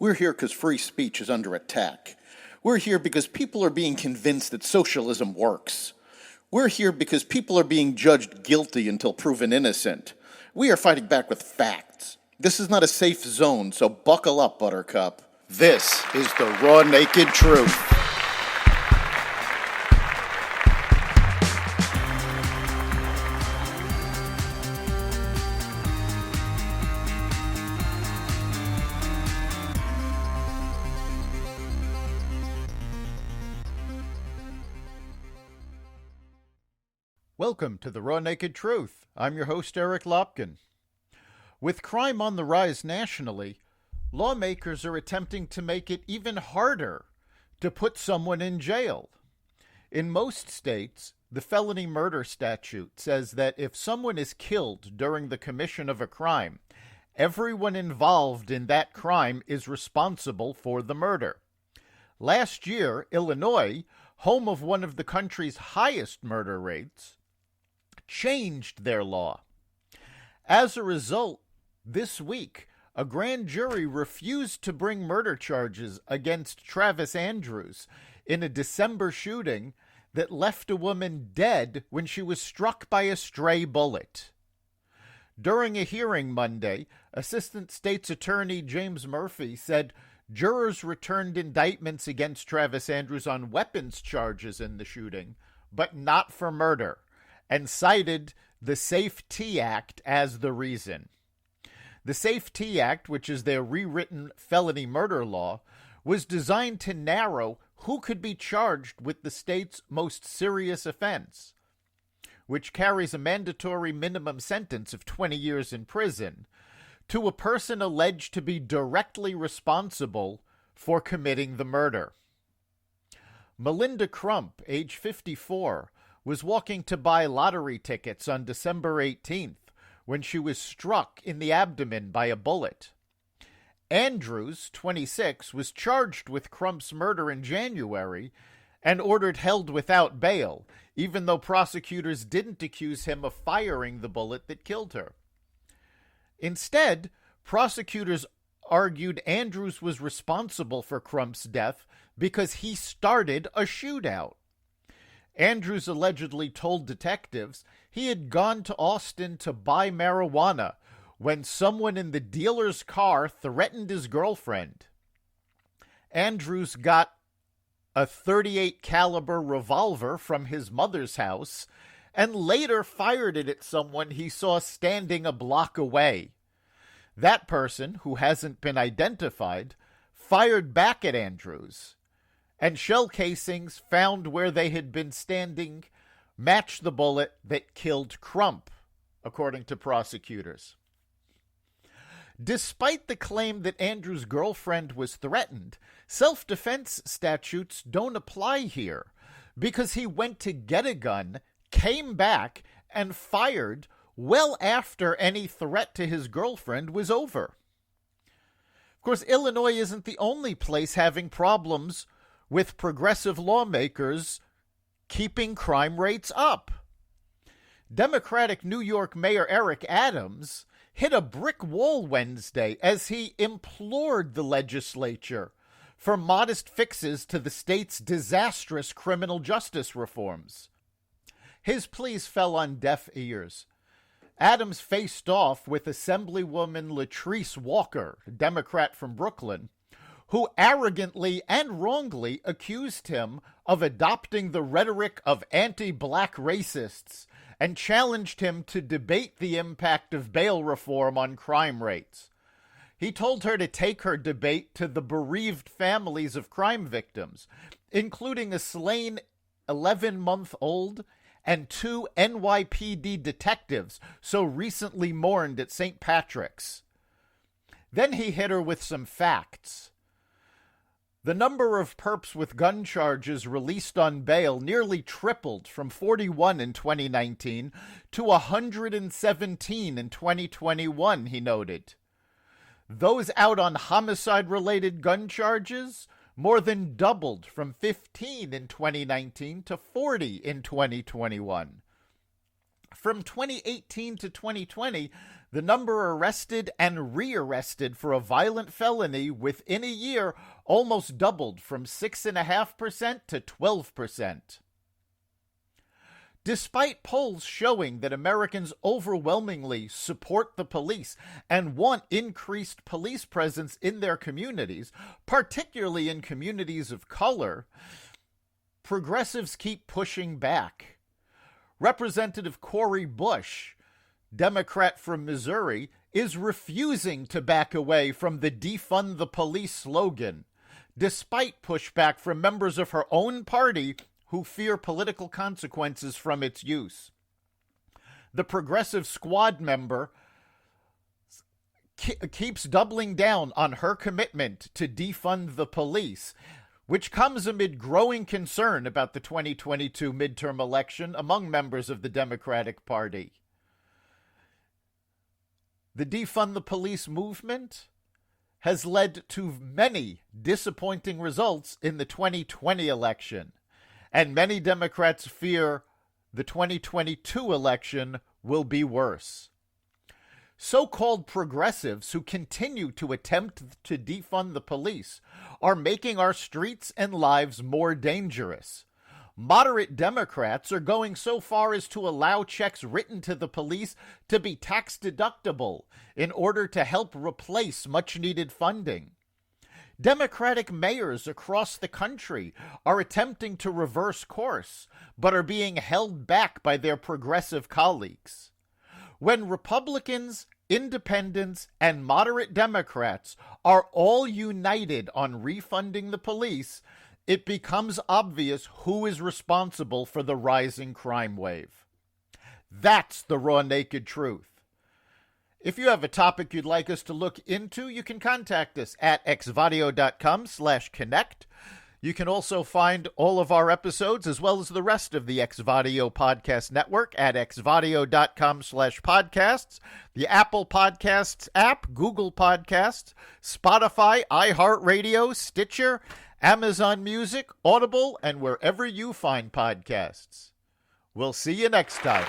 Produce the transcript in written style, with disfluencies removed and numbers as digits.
We're here because free speech is under attack. We're here because people are being convinced that socialism works. We're here because people are being judged guilty until proven innocent. We are fighting back with facts. This is not a safe zone, so buckle up, Buttercup. This is the raw, naked truth. Welcome to the Raw Naked Truth. I'm your host, Eric Lopkin. With crime on the rise nationally, lawmakers are attempting to make it even harder to put someone in jail. In most states, the felony murder statute says that if someone is killed during the commission of a crime, everyone involved in that crime is responsible for the murder. Last year, Illinois, home of one of the country's highest murder rates, changed their law. As a result, this week, a grand jury refused to bring murder charges against Travis Andrews in a December shooting that left a woman dead when she was struck by a stray bullet. During a hearing Monday, Assistant State's Attorney James Murphy said jurors returned indictments against Travis Andrews on weapons charges in the shooting, but not for murder, and cited the SAFE-T Act as the reason. The SAFE-T Act, which is their rewritten felony murder law, was designed to narrow who could be charged with the state's most serious offense, which carries a mandatory minimum sentence of 20 years in prison, to a person alleged to be directly responsible for committing the murder. Melinda Crump, age 54, was walking to buy lottery tickets on December 18th when she was struck in the abdomen by a bullet. Andrews, 26, was charged with Crump's murder in January and ordered held without bail, even though prosecutors didn't accuse him of firing the bullet that killed her. Instead, prosecutors argued Andrews was responsible for Crump's death because he started a shootout. Andrews allegedly told detectives he had gone to Austin to buy marijuana when someone in the dealer's car threatened his girlfriend. Andrews got a .38 caliber revolver from his mother's house and later fired it at someone he saw standing a block away. That person, who hasn't been identified, fired back at Andrews, and shell casings found where they had been standing matched the bullet that killed Crump, according to prosecutors. Despite the claim that Andrews' girlfriend was threatened, self-defense statutes don't apply here because he went to get a gun, came back, and fired well after any threat to his girlfriend was over. Of course, Illinois isn't the only place having problems with progressive lawmakers keeping crime rates up. Democratic New York Mayor Eric Adams hit a brick wall Wednesday as he implored the legislature for modest fixes to the state's disastrous criminal justice reforms. His pleas fell on deaf ears. Adams faced off with Assemblywoman Latrice Walker, a Democrat from Brooklyn, who arrogantly and wrongly accused him of adopting the rhetoric of anti-black racists and challenged him to debate the impact of bail reform on crime rates. He told her to take her debate to the bereaved families of crime victims, including a slain 11-month-old and 2 NYPD detectives so recently mourned at St. Patrick's. Then he hit her with some facts. The number of perps with gun charges released on bail nearly tripled from 41 in 2019 to 117 in 2021, he noted. Those out on homicide-related gun charges more than doubled from 15 in 2019 to 40 in 2021. From 2018 to 2020, The number arrested and rearrested for a violent felony within a year almost doubled from 6.5% to 12%. Despite polls showing that Americans overwhelmingly support the police and want increased police presence in their communities, particularly in communities of color, progressives keep pushing back. Representative Cori Bush, Democrat from Missouri, is refusing to back away from the Defund the Police slogan, despite pushback from members of her own party who fear political consequences from its use. The Progressive Squad member keeps doubling down on her commitment to defund the police, which comes amid growing concern about the 2022 midterm election among members of the Democratic Party. The Defund the Police movement has led to many disappointing results in the 2020 election, and many Democrats fear the 2022 election will be worse. So-called progressives who continue to attempt to defund the police are making our streets and lives more dangerous. Moderate Democrats are going so far as to allow checks written to the police to be tax deductible in order to help replace much-needed funding. Democratic mayors across the country are attempting to reverse course, but are being held back by their progressive colleagues. When Republicans, independents, and moderate Democrats are all united on refunding the police, it becomes obvious who is responsible for the rising crime wave. That's the raw, naked truth. If you have a topic you'd like us to look into, you can contact us at xvadio.com/connect. You can also find all of our episodes as well as the rest of the Xvadio podcast network at xvadio.com/podcasts, the Apple Podcasts app, Google Podcasts, Spotify, iHeartRadio, Stitcher, Amazon Music, Audible, and wherever you find podcasts. We'll see you next time.